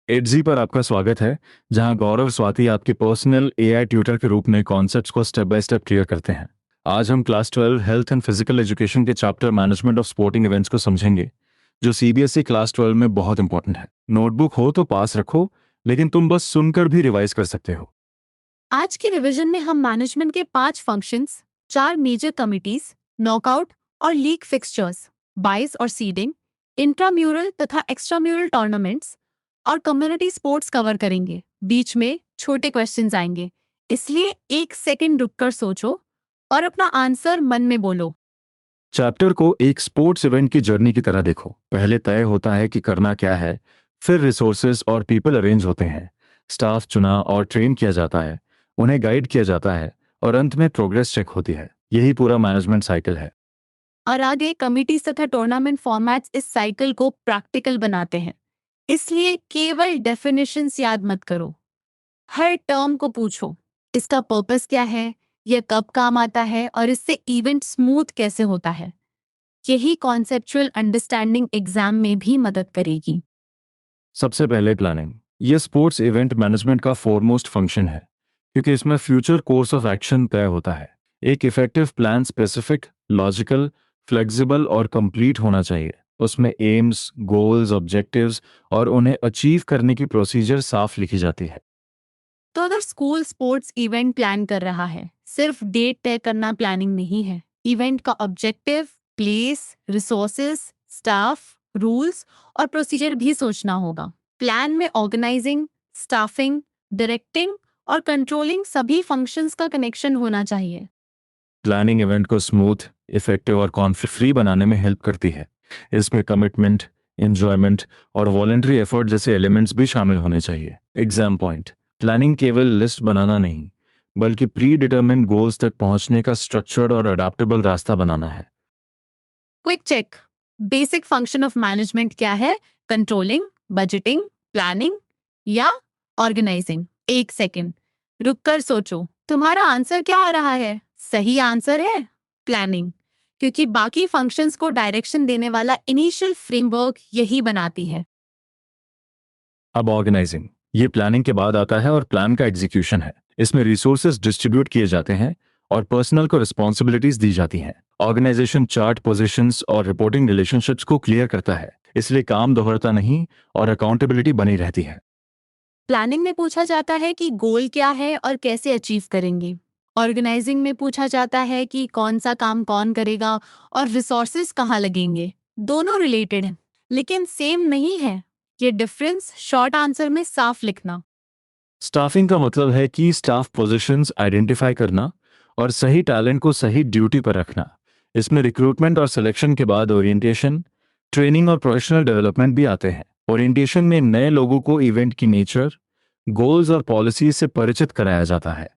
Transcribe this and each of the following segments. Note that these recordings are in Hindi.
एडजी पर आपका स्वागत है, जहां गौरव स्वाति आपके पर्सनल एआई ट्यूटर के रूप में कॉन्सेप्ट्स को स्टेप बाय स्टेप क्लियर करते हैं। आज हम class 12 health and physical education के chapter management of sporting events को समझेंगे, जो सीबीएसई क्लास 12 में बहुत इंपॉर्टेंट है। नोटबुक हो तो पास रखो, लेकिन तुम बस सुनकर भी रिवाइज कर सकते हो। आज के रिवीजन में हम मैनेजमेंट के 5 फंक्शंस, 4 मेजर कमिटीज, नॉकआउट और लीग फिक्सचर्स, बाइस और सीडिंग, इंट्राम्यूरल तथा एक्स्ट्राम्यूरल टूर्नामेंट्स और कम्युनिटी स्पोर्ट्स कवर करेंगे। बीच में छोटे क्वेश्चंस आएंगे, इसलिए 1 सेकंड रुककर सोचो और अपना आंसर मन में बोलो। चैप्टर को एक स्पोर्ट्स इवेंट की जर्नी की तरह देखो। पहले तय होता है कि करना क्या है, फिर रिसोर्सेज और पीपल अरेंज होते हैं, स्टाफ चुना और ट्रेन किया जाता है, उन्हें गाइड किया जाता है और अंत में प्रोग्रेस चेक होती है। यही पूरा मैनेजमेंट साइकिल है। और आगे कमिटीज तथा टूर्नामेंट फॉर्मेट्स इस साइकिल को प्रैक्टिकल बनाते हैं, इसलिए केवल डेफिनेशंस याद मत करो। हर टर्म को पूछो, इसका पर्पस क्या है, यह कब काम आता है और इससे इवेंट स्मूथ कैसे होता है। यही कॉन्सेप्चुअल अंडरस्टैंडिंग एग्जाम में भी मदद करेगी। सबसे पहले प्लानिंग। ये स्पोर्ट्स इवेंट मैनेजमेंट का फोरमोस्ट फंक्शन है, क्योंकि इसमें फ्यूचर कोर्स ऑफ एक्शन तय होता है। एक effective plan specific, logical, flexible और कंप्लीट होना चाहिए। उसमें एम्स, गोल्स, ऑब्जेक्टिव्स और उन्हें अचीव करने की प्रोसीजर साफ लिखी जाती है। तो अगर स्कूल स्पोर्ट्स इवेंट प्लान कर रहा है, सिर्फ डेट तय करना प्लानिंग नहीं है। इवेंट का objective, place, resources, staff, rules और प्रोसीजर भी सोचना होगा। प्लान में ऑर्गेनाइजिंग, स्टाफिंग, डायरेक्टिंग और कंट्रोलिंग सभी फंक्शंस का कनेक्शन होना चाहिए। प्लानिंग इवेंट को स्मूथ, इफेक्टिव और कॉन्फ्लिक्ट फ्री बनाने में हेल्प करती है। इसमें कमिटमेंट, एंजॉयमेंट और वॉलंटरी एफर्ट जैसे एलिमेंट्स भी शामिल होने चाहिए। Exam point. प्लानिंग केवल लिस्ट बनाना नहीं, बल्कि प्री डिटरमिन्ड गोल्स तक पहुंचने का स्ट्रक्चर्ड और अडेप्टेबल रास्ता बनाना है। Quick check, basic function of management क्या है? कंट्रोलिंग, बजटिंग, प्लानिंग या ऑर्गेनाइजिंग? 1 सेकंड रुक कर सोचो, तुम्हारा आंसर क्या आ रहा है? सही आंसर है प्लानिंग, क्योंकि बाकी फंक्शंस को डायरेक्शन देने वाला इनिशियल फ्रेमवर्क यही बनाती है। अब ऑर्गेनाइजिंग। ये प्लानिंग के बाद आता है और प्लान का एग्जीक्यूशन है। इसमें रिसोर्सेज डिस्ट्रीब्यूट किए जाते हैं और पर्सनल को रिस्पॉन्सिबिलिटीज दी जाती हैं। ऑर्गेनाइजेशन चार्ट, पोजीशंस और रिपोर्टिंग रिलेशनशिप्स को क्लियर करता है, इसलिए काम दोहराता नहीं और अकाउंटेबिलिटी बनी रहती है। प्लानिंग में पूछा जाता है कि गोल क्या है और कैसे अचीव करेंगे। ऑर्गेनाइजिंग में पूछा जाता है कि कौन सा काम कौन करेगा और रिसोर्सेज कहाँ लगेंगे। दोनों रिलेटेड हैं, लेकिन सेम नहीं है। ये डिफरेंस शॉर्ट आंसर में साफ लिखना। स्टाफिंग का मतलब है कि स्टाफ पोजीशंस आइडेंटिफाई करना और सही टैलेंट को सही ड्यूटी पर रखना। इसमें रिक्रूटमेंट और सिलेक्शन के बाद ओरिएंटेशन, ट्रेनिंग और प्रोफेशनल डेवलपमेंट भी आते हैं। ओरिएंटेशन में नए लोगों को इवेंट की नेचर, गोल्स और पॉलिसीज से परिचित कराया जाता है।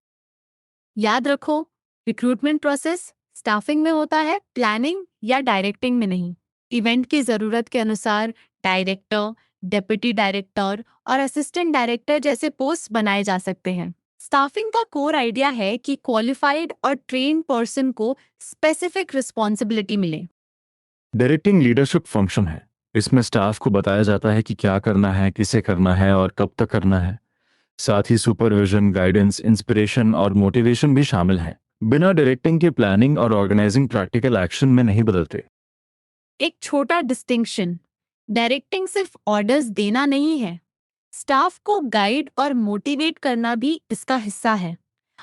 याद रखो, रिक्रूटमेंट प्रोसेस स्टाफिंग में होता है, प्लानिंग या डायरेक्टिंग में नहीं। इवेंट की ज़रूरत के अनुसार डायरेक्टर, डेप्यूटी डायरेक्टर और असिस्टेंट डायरेक्टर जैसे पोस्ट बनाए जा सकते हैं। स्टाफिंग का कोर आइडिया है कि क्वालिफाइड और ट्रेन पर्सन को स्पेसिफिक रिस्पॉन्सिबिलिटी मिले। डायरेक्टिंग लीडरशिप फंक्शन है। इसमें स्टाफ को बताया जाता है कि क्या करना है, किसे करना है और कब तक करना है। साथ ही सुपरविजन, गाइडेंस, इंस्पिरेशन और मोटिवेशन भी शामिल हैं। बिना डायरेक्टिंग के प्लानिंग और ऑर्गेनाइजिंग प्रैक्टिकल एक्शन में नहीं बदलते। एक छोटा डिस्टिंक्शन, डायरेक्टिंग सिर्फ ऑर्डर्स देना नहीं है, स्टाफ को गाइड और मोटिवेट करना भी इसका हिस्सा है।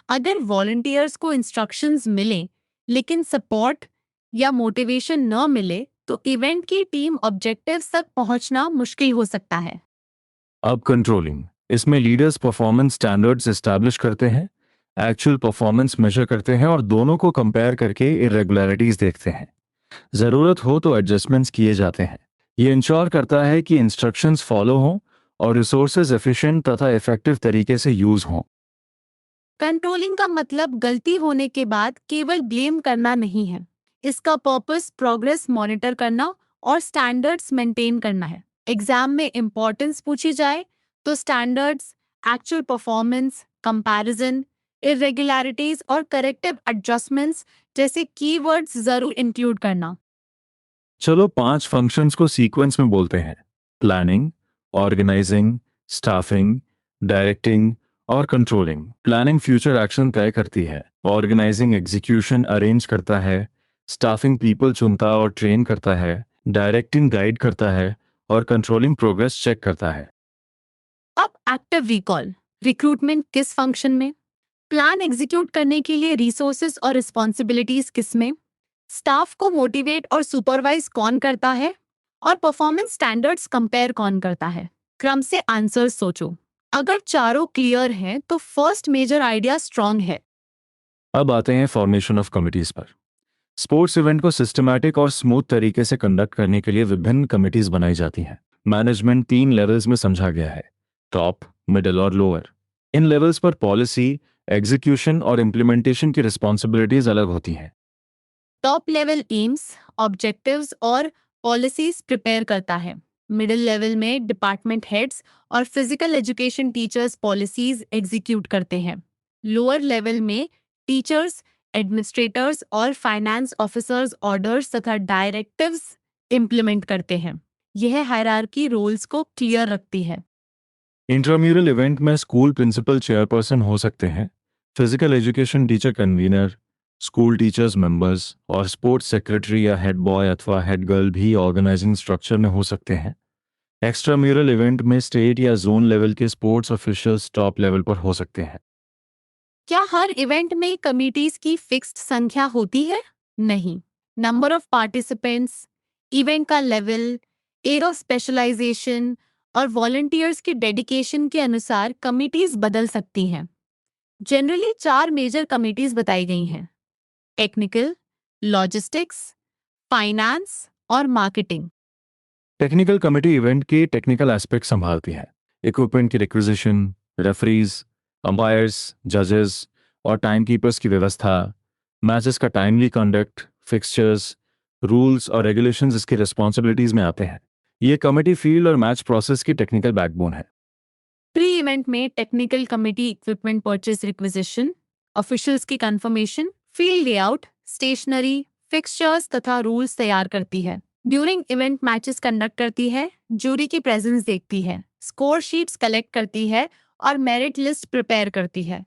अगर वॉलंटियर्स को इंस्ट्रक्शंस मिले लेकिन सपोर्ट या मोटिवेशन न मिले, तो इवेंट की टीम ऑब्जेक्टिव्स तक पहुंचना मुश्किल हो सकता है। अब कंट्रोलिंग। इसमें लीडर्स परफॉर्मेंस स्टैंडर्ड्स एस्टैब्लिश करते हैं, एक्चुअल परफॉर्मेंस मेजर करते हैं और दोनों को कंपेयर करके इरेगुलरिटीज देखते हैं। जरूरत हो तो एडजस्टमेंट्स किए जाते हैं। ये इंश्योर करता है कि इंस्ट्रक्शंस फॉलो हों और रिसोर्सेज एफिशिएंट तथा इफेक्टिव तरीके से यूज हों। कंट्रोलिंग का मतलब गलती होने के बाद केवल ब्लेम करना नहीं है। इसका पर्पस प्रोग्रेस मॉनिटर करना और स्टैंडर्ड्स मेंटेन करना है। एग्जाम में इंपॉर्टेंस पूछी जाए तो standards, actual performance, comparison, irregularities और करेक्टिव एडजस्टमेंट्स जैसे कीवर्ड्स जरूर इंक्लूड करना। चलो 5 फंक्शंस को सीक्वेंस में बोलते हैं। प्लानिंग, ऑर्गेनाइजिंग, स्टाफिंग, डायरेक्टिंग और कंट्रोलिंग। प्लानिंग फ्यूचर एक्शन तय करती है। ऑर्गेनाइजिंग एग्जीक्यूशन अरेंज करता है। स्टाफिंग पीपल चुनता और ट्रेन करता है। डायरेक्टिंग गाइड करता है और कंट्रोलिंग प्रोग्रेस चेक करता है। अब एक्टिव रिकॉल, रिक्रूटमेंट किस फंक्शन में, प्लान एग्जीक्यूट करने के लिए रिसोर्सेज और रिस्पॉन्सिबिलिटीज किस में, स्टाफ को मोटिवेट और सुपरवाइज कौन करता है, और परफॉर्मेंस स्टैंडर्ड्स कंपेयर कौन करता है। क्रम से आंसर सोचो। अगर चारों क्लियर हैं तो फर्स्ट मेजर आइडिया स्ट्रांग है। अब आते हैं फॉर्मेशन ऑफ कमिटीज पर। स्पोर्ट्स इवेंट को सिस्टमैटिक और स्मूथ तरीके से कंडक्ट करने के लिए विभिन्न कमिटीज बनाई जाती हैं। मैनेजमेंट 3 लेवल्स में समझा गया है, टॉप, मिडिल और लोअर। इन लेवल्स पर पॉलिसी, एग्जीक्यूशन और इम्प्लीमेंटेशन की रिस्पॉन्सिबिलिटीज अलग होती हैं। टॉप लेवल एम्स, ऑब्जेक्टिव्स और पॉलिसीज प्रिपेयर करता है। मिडिल लेवल में डिपार्टमेंट हेड्स और physical education teachers policies execute करते हैं। लोअर लेवल में टीचर्स, एडमिनिस्ट्रेटर्स और फाइनेंस ऑफिसर्स ऑर्डर्स तथा डायरेक्टिव्स इम्प्लीमेंट करते हैं। यह हायरार्की रोल्स को क्लियर रखती है। इंट्राम्यूरल इवेंट में स्कूल प्रिंसिपल चेयरपर्सन हो सकते हैं, physical education teacher convener, school teachers members और स्पोर्ट्स सेक्रेटरी या हेड बॉय अथवा हेड गर्ल भी ऑर्गेनाइजिंग स्ट्रक्चर में हो सकते हैं। एक्स्ट्राम्यूरल इवेंट में स्टेट या जोन लेवल के स्पोर्ट्स ऑफिशियल्स टॉप लेवल पर हो सकते हैं। क्या हर इवेंट में कमिटीज की फिक्स्ड संख्या होती है? नहीं। नंबर ऑफ पार्टिसिपेंट्स, इवेंट का लेवल, एरिया ऑफ स्पेशलाइजेशन और वॉलंटियर्स की डेडिकेशन के अनुसार कमिटीज बदल सकती हैं। जनरली 4 मेजर कमिटीज बताई गई हैं: टेक्निकल, लॉजिस्टिक्स, फाइनेंस और मार्केटिंग। टेक्निकल कमेटी इवेंट के टेक्निकल एस्पेक्ट संभालती है। इक्विपमेंट की रिक्विजिशन, रेफरीज, अंपायर्स, जजेस और टाइम कीपर्स की व्यवस्था, मैचेस का टाइमली कंडक्ट, फिक्सचर्स, रूल्स और रेगुलेशंस इसकी रिस्पॉन्सिबिलिटीज में आते हैं। ये कमेटी फील्ड और मैच प्रोसेस की टेक्निकल बैकबोन है। प्री इवेंट में technical committee equipment purchase requisition, officials की confirmation, field layout, stationery, fixtures तथा रूल्स तैयार करती है। ड्यूरिंग इवेंट मैचेस कंडक्ट करती है, जूरी की प्रेजेंस देखती है, स्कोर शीट्स कलेक्ट करती है और मेरिट लिस्ट प्रिपेयर करती है।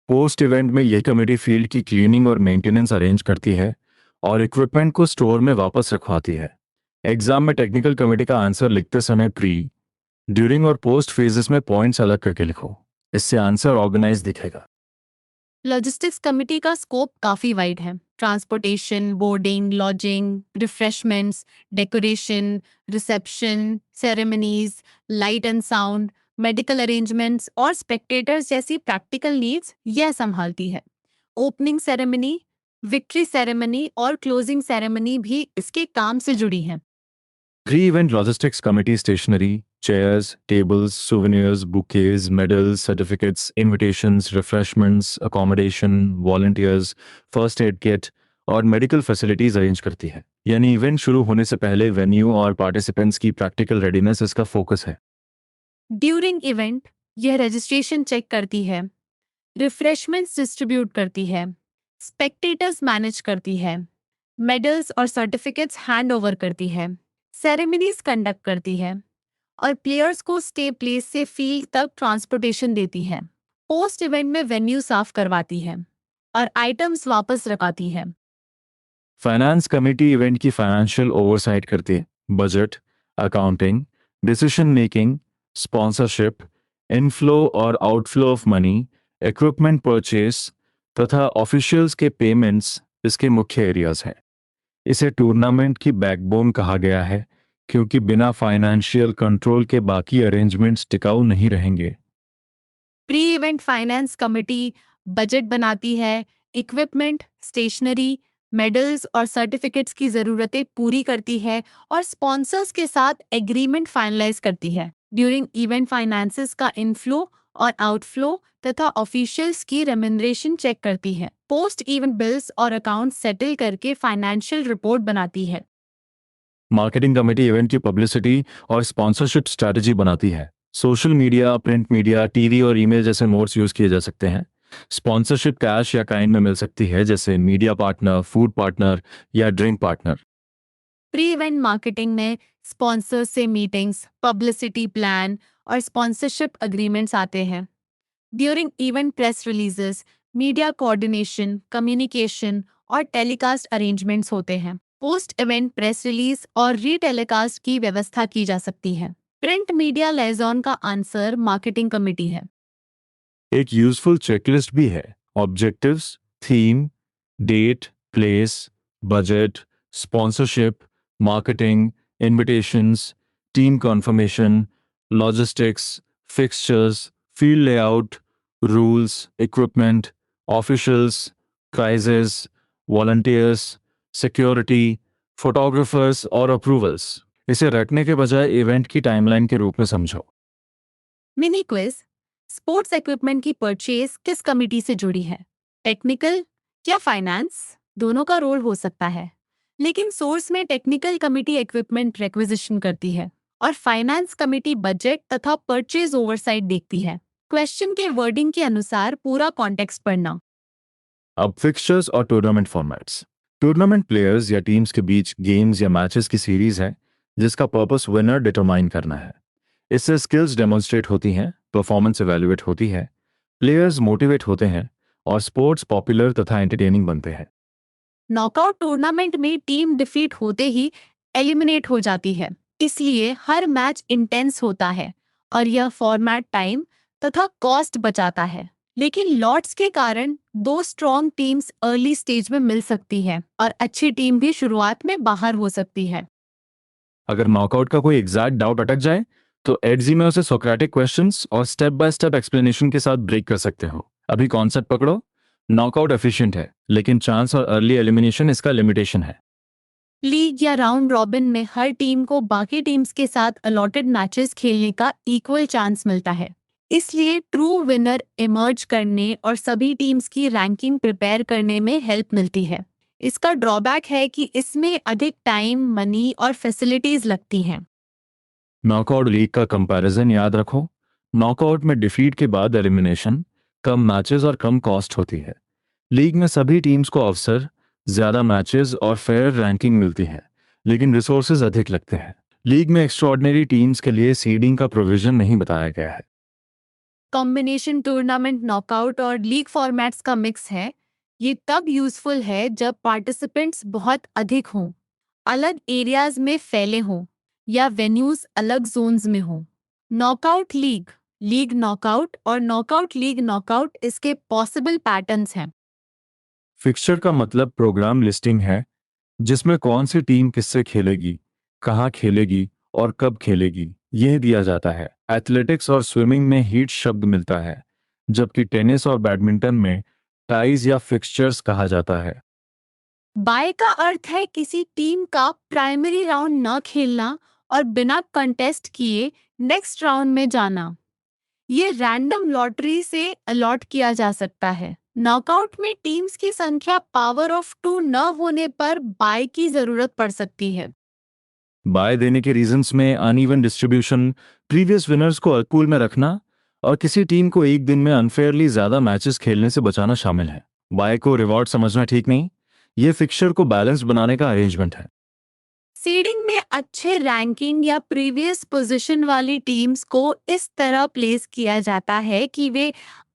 पोस्ट इवेंट में यह कमेटी फील्ड की क्लीनिंग और मेंटेनेंस अरेंज करती है और इक्विपमेंट को स्टोर में वापस रखवाती है। एग्जाम में टेक्निकल कमेटी का आंसर लिखते समय प्री, ड्यूरिंग और पोस्ट फेजेस में पॉइंट्स अलग करके लिखो। इससे आंसर ऑर्गेनाइज दिखेगा। लॉजिस्टिक्स कमेटी का स्कोप काफी वाइड है। Transportation, boarding, lodging, refreshments, decoration, reception, ceremonies, light and sound, medical arrangements और स्पेक्टेटर्स जैसी प्रैक्टिकल नीड्स यह संभालती है। ओपनिंग सेरेमनी, विक्ट्री सेरेमनी और क्लोजिंग सेरेमनी भी इसके काम से जुड़ी हैं। Pre event logistics committee stationery, chairs, tables, souvenirs, bouquets, medals, certificates, invitations, refreshments, accommodation, volunteers, first aid kit और मेडिकल फैसिलिटीज अरेंज करती है। यानी इवेंट शुरू होने से पहले वेन्यू और पार्टिसिपेंट्स की प्रैक्टिकल रेडीनेस इसका फोकस है। ड्यूरिंग इवेंट यह रजिस्ट्रेशन चेक करती है, रिफ्रेशमेंट्स डिस्ट्रीब्यूट करती है, स्पेक्टेटर्स मैनेज करती है, मेडल्स और सर्टिफिकेट्स हैंड ओवर करती है, सेरेमनीज कंडक्ट करती है और प्लेयर्स को स्टे प्लेस से फील्ड तक ट्रांसपोर्टेशन देती है। पोस्ट इवेंट में वेन्यू साफ करवाती है और आइटम्स वापस रखाती है। फाइनेंस कमेटी इवेंट की फाइनेंशियल ओवरसाइट करती है। Budget, accounting, decision making, sponsorship, inflow और outflow of money, equipment purchase तथा ऑफिशियल्स के पेमेंट्स इसके मुख्य एरियाज हैं। इसे टूर्नामेंट की बैकबोन कहा गया है क्योंकि बिना फाइनेंशियल कंट्रोल के बाकी अरेंजमेंट्स टिकाऊ नहीं रहेंगे। Pre event finance committee budget बनाती है, इक्विपमेंट, स्टेशनरी, मेडल्स और सर्टिफिकेट्स की ज़रूरतें पूरी करती है और स्पॉन्सर्स के साथ एग्रीमेंट फाइनलाइज करती है। ड्यूरिंग इवेंट फाइनेंसेस का इनफ्लो और आउटफ्लो तथा ऑफिशियल्स की रेम्यूनरेशन चेक करती है। पोस्ट इवेंट बिल्स और अकाउंट सेटल करके फाइनेंशियल रिपोर्ट बनाती है। मार्केटिंग कमेटी इवेंट की पब्लिसिटी और स्पॉन्सरशिप स्ट्रैटेजी बनाती है। Social media, print media, TV और ईमेल जैसे मोड्स यूज किए जा सकते हैं। स्पॉन्सरशिप कैश या काइंड में मिल सकती है, जैसे मीडिया पार्टनर, फूड पार्टनर या drink partner. Pre event marketing में स्पॉन्सर से मीटिंग्स, पब्लिसिटी प्लान और स्पॉन्सरशिप अग्रीमेंट्स आते हैं। During event press releases, media coordination, communication और टेलीकास्ट अरेंजमेंट्स होते हैं। पोस्ट इवेंट प्रेस रिलीज और रीटेलीकास्ट की व्यवस्था की जा सकती है। प्रिंट मीडिया लाइजॉन का आंसर मार्केटिंग कमेटी है। एक यूजफुल चेकलिस्ट भी है। Objectives, theme, date, place, budget, sponsorship, marketing, invitations, team confirmation, logistics, fixtures, field layout, rules, equipment, officials, prizes, volunteers, security, photographers और अप्रूवल्स। इसे रटने के बजाय इवेंट की टाइमलाइन के रूप में समझो। Mini quiz. स्पोर्ट्स इक्विपमेंट की परचेज किस कमिटी से जुड़ी है? टेक्निकल या फाइनेंस? दोनों का रोल हो सकता है, लेकिन सोर्स में टेक्निकल कमिटी इक्विपमेंट रिक्विजिशन करती है और फाइनेंस कमिटी बजट तथा परचेज ओवरसाइट देखती है। क्वेश्चन के वर्डिंग के अनुसार पूरा कॉन्टेक्स्ट पढ़ना। अब फिक्सचर्स और टूर्नामेंट फॉर्मेट्स। टूर्नामेंट प्लेयर्स या टीम्स के बीच गेम्स या मैचेस की सीरीज है जिसका पर्पस विनर डिटरमाइन करना है। इससे स्किल्स डेमोन्स्ट्रेट होती हैं, परफॉर्मेंस इवैल्यूएट होती है, प्लेयर्स मोटिवेट होते हैं और स्पोर्ट्स पॉपुलर तथा एंटरटेनिंग बनते हैं। नॉकआउट टूर्नामेंट में टीम डिफीट होते ही एलिमिनेट हो जाती है, इसलिए हर मैच इंटेंस होता है और यह फॉर्मेट टाइम तथा कॉस्ट बचाता है। लेकिन लॉट्स के कारण दो स्ट्रॉन्ग टीम्स अर्ली स्टेज में मिल सकती है और अच्छी टीम भी शुरुआत में बाहर हो सकती है। अगर नॉकआउट का कोई एग्जैक्ट डाउट अटक जाए तो एडजी में उसे सोक्रेटिक क्वेश्चंस और स्टेप बाय स्टेप एक्सप्लेनेशन के साथ ब्रेक कर सकते हो। अभी कॉन्सेप्ट पकड़ो। नॉकआउट एफिशिएंट है, लेकिन चांस और अर्ली एलिमिनेशन इसका लिमिटेशन है। लीग या राउंड रॉबिन में हर टीम को बाकी टीम्स के साथ अलॉटेड मैचेस खेलने का इक्वल चांस मिलता है, इसलिए ट्रू विनर इमर्ज करने और सभी टीम्स की रैंकिंग प्रिपेयर करने में हेल्प मिलती है। इसका ड्रॉबैक है कि इसमें अधिक टाइम, मनी और फैसिलिटीज लगती हैं। नॉकआउट लीग का कंपैरिजन याद रखो। नॉकआउट में डिफीट के बाद एलिमिनेशन, कम मैचेस और कम कॉस्ट होती है। लीग में सभी टीम्स को अवसर, ज्यादा मैचेस और फेयर रैंकिंग मिलती है, लेकिन रिसोर्सेज अधिक लगते हैं। लीग में एक्स्ट्रॉर्डिनरी टीम्स के लिए सीडिंग का प्रोविजन नहीं बताया गया है। कॉम्बिनेशन टूर्नामेंट नॉकआउट और लीग फॉर्मेट्स का मिक्स है। ये तब यूजफुल है जब पार्टिसिपेंट्स बहुत अधिक हों, अलग एरियाज में फैले हों या वेन्यूज अलग जोन्स में हों। नॉकआउट लीग, लीग नॉकआउट और नॉकआउट लीग नॉकआउट इसके पॉसिबल पैटर्न्स हैं। फिक्सचर का मतलब प्रोग्राम लिस्टिंग है, जिसमें कौन सी टीम किससे खेलेगी, कहाँ खेलेगी और कब खेलेगी यह दिया जाता है। एथलेटिक्स और स्विमिंग में हीट शब्द मिलता है, जबकि टेनिस और बैडमिंटन में टाइज या फिक्सचर्स कहा जाता है। बाय का अर्थ है किसी टीम का प्राइमरी राउंड न खेलना और बिना कंटेस्ट किए नेक्स्ट राउंड में जाना। ये रैंडम लॉटरी से अलॉट किया जा सकता है। नॉकआउट में टीम्स की संख्या पावर ऑफ 2 न होने पर बाय की जरूरत पड़ सकती है। बाय देने के रीजंस में अनइवन डिस्ट्रीब्यूशन, प्रीवियस विनर्स को अलग में रखना और किसी टीम को एक दिन में अनफेयरली ज्यादा मैचेस खेलने से बचाना शामिल है। बाय को रिवॉर्ड समझना ठीक नहीं, ये फिक्सचर को बैलेंस बनाने का अरेंजमेंट है। सीडिंग में अच्छे रैंकिंग या प्रीवियस पोजीशन वाली टीम्स को इस तरह प्लेस किया जाता है कि वे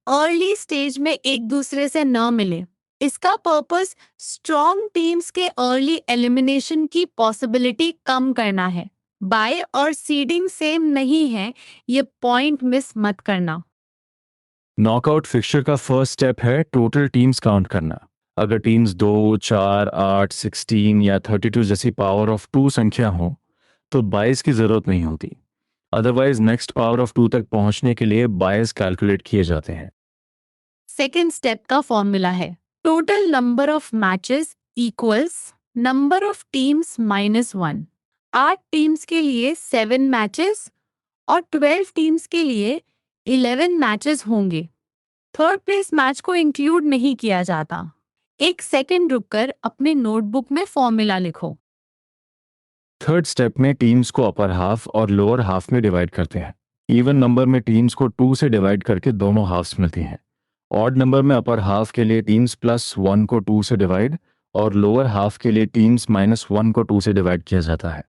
अर्ली स्टेज में एक दूसरे से न मिले। इसका पर्पस स्ट्रॉन्ग टीम्स के अर्ली एलिमिनेशन की पॉसिबिलिटी कम करना है। बाय और सीडिंग सेम नहीं है, ये पॉइंट मिस मत करना। नॉकआउट फिक्सचर का फर्स्ट स्टेप है टोटल टीम्स काउंट करना। अगर टीम्स 2, 4, 8, 16 या 32 जैसी पावर ऑफ 2 संख्या हो तो बायस की जरूरत नहीं होती। अदरवाइज नेक्स्ट पावर ऑफ 2 तक पहुंचने के लिए बायस कैलकुलेट किए जाते हैं। सेकेंड स्टेप का फॉर्मूला है total number of matches equals number of teams -1। 8 teams के लिए 7 मैचेस और 12 टीम्स के लिए 11 मैचेस होंगे। थर्ड प्लेस मैच को इंक्लूड नहीं किया जाता। एक सेकंड रुककर अपने नोटबुक में फॉर्मूला लिखो। थर्ड स्टेप में टीम्स को अपर हाफ और लोअर हाफ में डिवाइड करते हैं। इवन नंबर में टीम्स को 2 से डिवाइड करके दोनों हाफ्स मिलती हैं। ऑड नंबर में अपर हाफ के लिए टीम्स +1 को 2 से डिवाइड और लोअर हाफ के लिए टीम्स -1 को 2 से डिवाइड किया जाता है।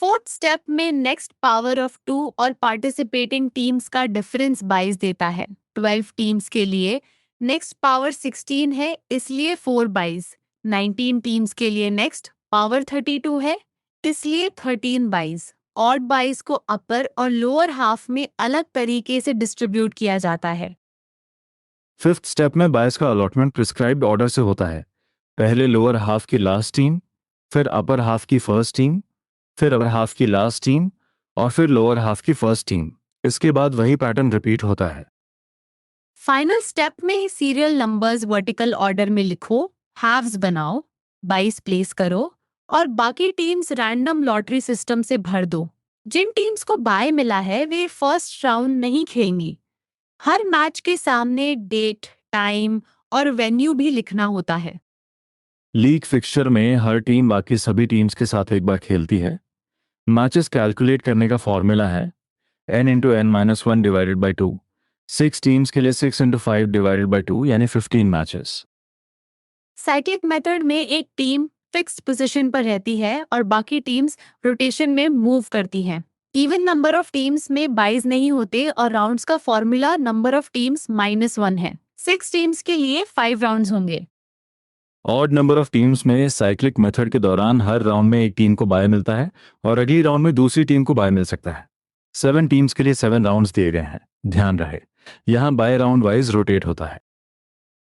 फोर्थ स्टेप में नेक्स्ट पावर ऑफ 2 और पार्टिसिपेटिंग टीम्स का डिफरेंस 22 देता है। 12 टीम्स के लिए नेक्स्ट पावर 16 है, इसलिए 4/22। 19 टीम्स के लिए नेक्स्ट पावर 32 है, इसलिए 13/22। ऑड 22 को अपर और लोअर हाफ में अलग तरीके से डिस्ट्रीब्यूट किया जाता है। फिफ्थ स्टेप में बायस का अलॉटमेंट प्रिस्क्राइब्ड ऑर्डर से होता है। पहले लोअर हाफ की लास्ट टीम, फिर अपर हाफ की फर्स्ट टीम, फिर अपर हाफ की लास्ट टीम और फिर लोअर हाफ की फर्स्ट टीम। इसके बाद वही पैटर्न रिपीट होता है। फाइनल स्टेप में सीरियल नंबर्स वर्टिकल ऑर्डर में लिखो, हाफ्स बनाओ, 22 प्लेस करो और बाकी टीम्स रैंडम लॉटरी सिस्टम से भर दो। जिन टीम्स को बाय मिला है वे फर्स्ट राउंड नहीं खेलेंगी। हर मैच के सामने डेट, टाइम और वेन्यू भी लिखना होता है। लीग फिक्सचर में हर टीम बाकी सभी टीम्स के साथ एक बार खेलती है। मैचेस कैलकुलेट करने का फॉर्मूला है n×n-1 डिवाइडेड बाई 2। 6 टीम्स के लिए 6×5 डिवाइडेड बाई 2 यानी 15 मैचेस। साइक्लिक मेथड में एक टीम फिक्स्ड पोजीशन पर रहती है और बाकी टीम्स रोटेशन में मूव करती हैं। इवन नंबर ऑफ टीम्स में 22 नहीं होते और राउंड्स का फॉर्मूला नंबर ऑफ टीम्स -1 है। 6 टीम्स के लिए 5 राउंड्स होंगे। ऑड नंबर ऑफ टीम्स में साइक्लिक मेथड के दौरान हर राउंड में एक टीम को बाय मिलता है और अगली राउंड में दूसरी टीम को बाय मिल सकता है। 7 टीम्स के लिए 7 राउंड्स दिए गए हैं। ध्यान रहे, यहाँ बाय राउंड वाइज रोटेट होता है।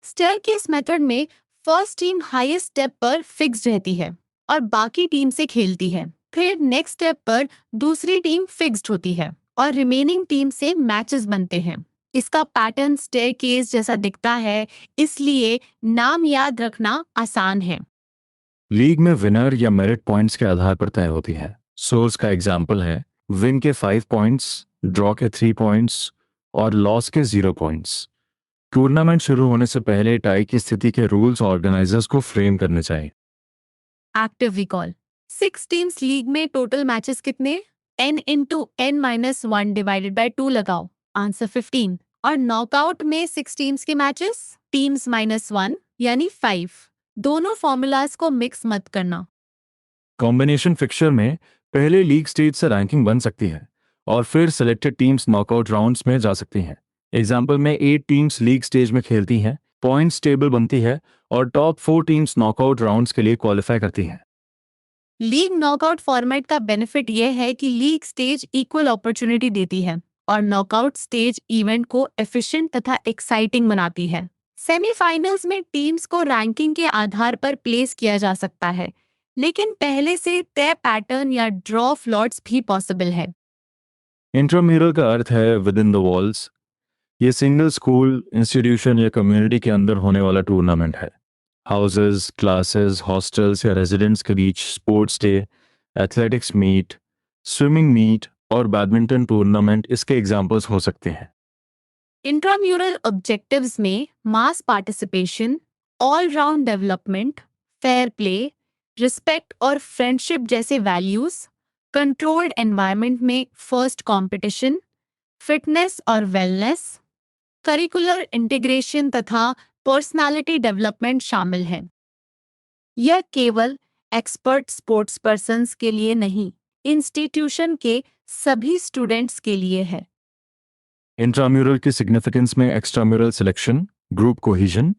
स्टेयरकेस मेथड में फर्स्ट टीम हाईएस्ट स्टेप पर फिक्स्ड रहती है और बाकी टीम से खेलती है। फिर नेक्स्ट स्टेप पर दूसरी टीम फिक्स्ड होती है और रिमेनिंग टीम से मैचेस बनते हैं। इसका पैटर्न स्टेयरकेस जैसा दिखता है, इसलिए नाम याद रखना आसान है। लीग में विनर या मेरिट पॉइंट्स के आधार पर तय होती है। सोर्स का एग्जाम्पल है विन के 5 पॉइंट्स, ड्रॉ के 3 पॉइंट्स और लॉस के 0 पॉइंट्स। टूर्नामेंट शुरू होने से पहले टाई की स्थिति के रूल्स ऑर्गेनाइजर्स को फ्रेम करने चाहिए। एक्टिव रिकॉल 6 टीम्स लीग में टोटल मैचेस कितने? n×n-1 डिवाइडेड बाय 2 लगाओ, आंसर 15। और नॉकआउट में 6 टीम्स के मैचेस, टीम्स -1 यानी 5। दोनों फॉर्मूलाज को मिक्स मत करना। कॉम्बिनेशन फिक्सचर में पहले लीग स्टेज से रैंकिंग बन सकती है और फिर सिलेक्टेड टीम्स नॉकआउट राउंड्स में जा सकती हैं। एग्जाम्पल में 8 टीम्स लीग स्टेज में खेलती हैं, पॉइंट्स टेबल बनती है और टॉप 4 टीम्स नॉकआउट राउंड्स के लिए क्वालिफाई करती हैं। लीग नॉकआउट फॉर्मेट का बेनिफिट यह है कि लीग स्टेज इक्वल अपॉर्चुनिटी देती है और नॉकआउट स्टेज इवेंट को एफिशिएंट तथा एक्साइटिंग बनाती है। सेमीफाइनल्स में टीम्स को रैंकिंग के आधार पर प्लेस किया जा सकता है, लेकिन पहले से तय पैटर्न या ड्रॉ फ्लॉट्स भी पॉसिबल है। इंट्राम्यूरल का अर्थ है विद इन द वॉल्स। ये सिंगल स्कूल, इंस्टीट्यूशन या कम्युनिटी के अंदर होने वाला टूर्नामेंट है। हाउसेस, क्लासेस, हॉस्टल्स या रेजिडेंट्स के बीच sports day, athletics meet, swimming meet और बैडमिंटन टूर्नामेंट इसके एग्जाम्पल्स हो सकते हैं। इंट्राम्यूरल ऑब्जेक्टिव्स में mass participation, all round development, fair play, respect और फ्रेंडशिप जैसे वैल्यूज, कंट्रोल्ड एनवायरनमेंट में फर्स्ट कंपटीशन, फिटनेस और वेलनेस, करिकुलर इंटीग्रेशन तथा पर्सनालिटी डेवलपमेंट शामिल हैं। यह केवल एक्सपर्ट स्पोर्ट्स पर्सन्स के लिए नहीं, इंस्टीट्यूशन के सभी स्टूडेंट्स के लिए है। इंट्राम्यूरल की सिग्निफिकेंस में extramural selection, group cohesion,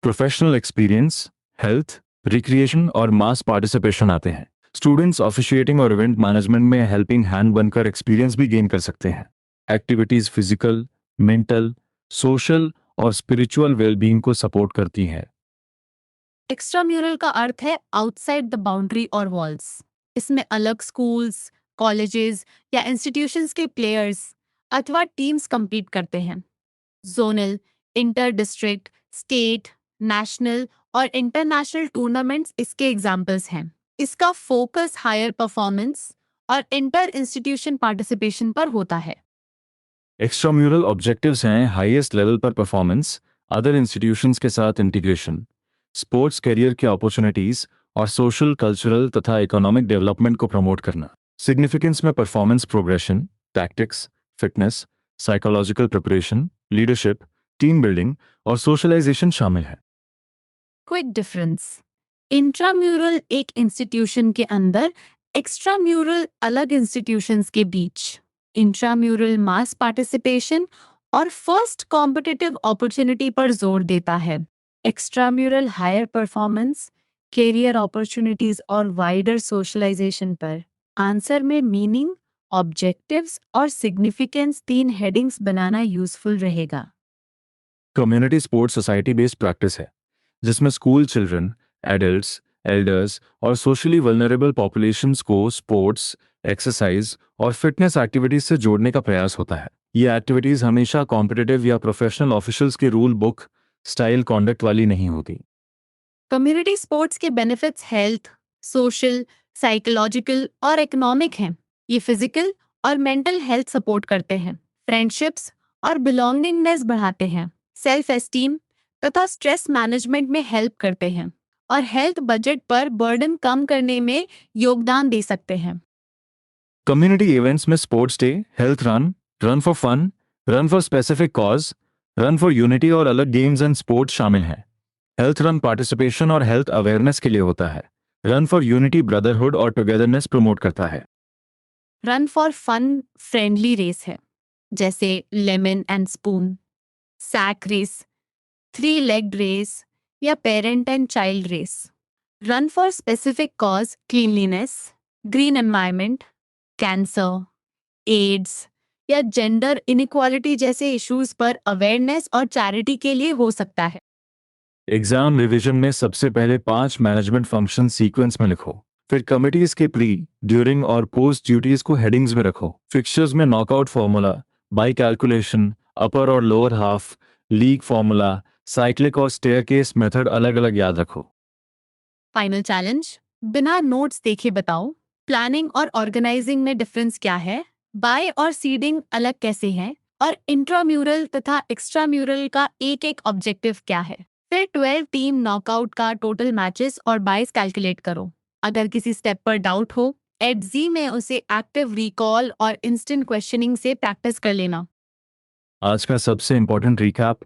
professional experience, health, recreation और मास पार्टिसिपेशन आते हैं। स्टूडेंट्स ऑफिशिएटिंग और इवेंट मैनेजमेंट में हेल्पिंग हैंड बनकर एक्सपीरियंस भी गेन कर सकते हैं। एक्टिविटीज फिजिकल, मेंटल, सोशल और स्पिरिचुअल वेलबींग को सपोर्ट करती हैं। एक्स्ट्राम्यूरल का अर्थ है आउटसाइड द बाउंड्री और वॉल्स। इसमें अलग स्कूल्स, कॉलेजेस या इंस्टीट्यूशंस के प्लेयर्स अथवा टीम्स compete करते हैं। Zonal, inter district, state, national और इंटरनेशनल टूर्नामेंट्स इसके एग्जाम्पल्स हैं। इसका फोकस हायर परफॉर्मेंस और इंटर इंस्टीट्यूशन पार्टिसिपेशन पर होता है। एक्स्ट्राम्यूरल ऑब्जेक्टिव्स हैं हाईएस्ट लेवल पर परफॉर्मेंस, अदर इंस्टीट्यूशंस के साथ इंटीग्रेशन, स्पोर्ट्स करियर की अपॉर्चुनिटीज और सोशल, कल्चरल तथा इकोनॉमिक डेवलपमेंट को प्रमोट करना। सिग्निफिकेंस में performance progression, tactics, fitness, psychological preparation, leadership, team building और सोशलाइजेशन शामिल है। क्विक डिफरेंस, इंट्राम्यूरल एक इंस्टीट्यूशन के अंदर एक्स्ट्राम्यूरल अलग इंस्टीट्यूशंस के बीच, इंट्राम्यूरल मास पार्टिसिपेशन और फर्स्ट कॉम्पिटिटिव अपॉर्चुनिटी पर जोर देता है। Extramural higher performance, career opportunities और वाइडर सोशलाइजेशन पर। आंसर में मीनिंग, ऑब्जेक्टिव्स और सिग्निफिकेंस 3 हेडिंग्स बनाना यूजफुल रहेगा। Community sports society based practice है जिसमें स्कूल चिल्ड्रन, एडल्ट्स, एल्डर्स और सोशली वल्नरेबल पॉपुलेशंस को स्पोर्ट्स, एक्सरसाइज और फिटनेस एक्टिविटीज से जोड़ने का प्रयास होता है। ये एक्टिविटीज हमेशा कॉम्पिटिटिव या प्रोफेशनल ऑफिशियल्स की रूल बुक स्टाइल कॉन्डक्ट वाली नहीं होती। कम्युनिटी स्पोर्ट्स के बेनिफिट्स हेल्थ, सोशल, साइकोलॉजिकल और इकोनॉमिक हैं। ये फिजिकल और मेंटल हेल्थ सपोर्ट करते हैं, फ्रेंडशिप्स और बिलोंगिंगनेस बढ़ाते हैं, सेल्फ एस्टीम तथा स्ट्रेस मैनेजमेंट में हेल्प करते हैं और हेल्थ बजट पर बर्डन कम करने में योगदान दे सकते हैं। कम्युनिटी इवेंट्स में sports day, health run, run for fun, run for specific cause, run for unity और अलग गेम्स एंड स्पोर्ट्स शामिल हैं। हेल्थ रन पार्टिसिपेशन और हेल्थ अवेयरनेस के लिए होता है। रन फॉर यूनिटी ब्रदरहुड और टुगेदरनेस प्रमोट करता है। Run for fun friendly race है, जैसे lemon and spoon, sack race, 3 legged race या parent and child race. Run for specific cause cleanliness, green environment, cancer, AIDS या जेंडर इनइक्वालिटी जैसे इश्यूज पर अवेयरनेस और चैरिटी के लिए हो सकता है। एग्जाम रिवीजन में सबसे पहले 5 मैनेजमेंट फंक्शन सीक्वेंस में लिखो। फिर कमिटीज के प्री, ड्यूरिंग और पोस्ट ड्यूटीज को हेडिंग्स में रखो। फिक्चर्स में नॉकआउट फॉर्मूला, बाई कैलकुलेशन, अपर और lower half, league formula, cyclic और स्टेयरकेस मेथड अलग अलग याद रखो। फाइनल चैलेंज, बिना नोट्स देखे बताओ, प्लानिंग और ऑर्गेनाइजिंग में डिफरेंस क्या है, बाय और सीडिंग अलग कैसे हैं और इंट्राम्यूरल तथा एक्स्ट्राम्यूरल का एक एक ऑब्जेक्टिव क्या है। फिर 12 टीम नॉकआउट का टोटल मैचेस और बाइस कैलकुलेट करो। अगर किसी स्टेप पर डाउट हो, एडजी में उसे एक्टिव रिकॉल और इंस्टेंट क्वेश्चनिंग से प्रैक्टिस कर लेना। आज का सबसे इंपॉर्टेंट रिकैप,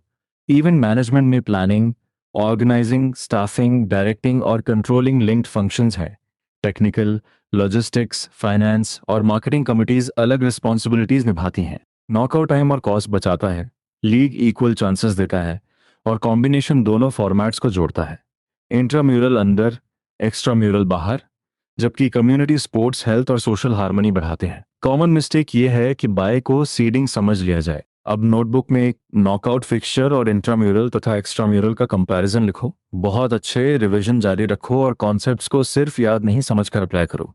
इवेंट मैनेजमेंट में प्लानिंग, ऑर्गेनाइजिंग, स्टाफिंग, डायरेक्टिंग और कंट्रोलिंग लिंक्ड फंक्शंस है। टेक्निकल, लॉजिस्टिक्स, फाइनेंस और मार्केटिंग कमिटीज अलग रिस्पॉन्सिबिलिटीज निभाती हैं। नॉकआउट टाइम और कॉस्ट बचाता है, लीग इक्वल चांसेस देता है और कॉम्बिनेशन दोनों फॉर्मेट्स को जोड़ता है। इंट्राम्यूरल अंदर, एक्स्ट्राम्यूरल बाहर, जबकि कम्युनिटी स्पोर्ट्स हेल्थ और सोशल हार्मनी बढ़ाते हैं। कॉमन मिस्टेक ये है कि बाय को सीडिंग समझ लिया जाए। अब नोटबुक में नॉकआउट फिक्सचर और इंट्राम्यूरल तथा एक्स्ट्राम्यूरल का कंपैरिजन लिखो। बहुत अच्छे रिवीजन जारी रखो और कॉन्सेप्ट्स को सिर्फ याद नहीं समझकर अप्लाई करो।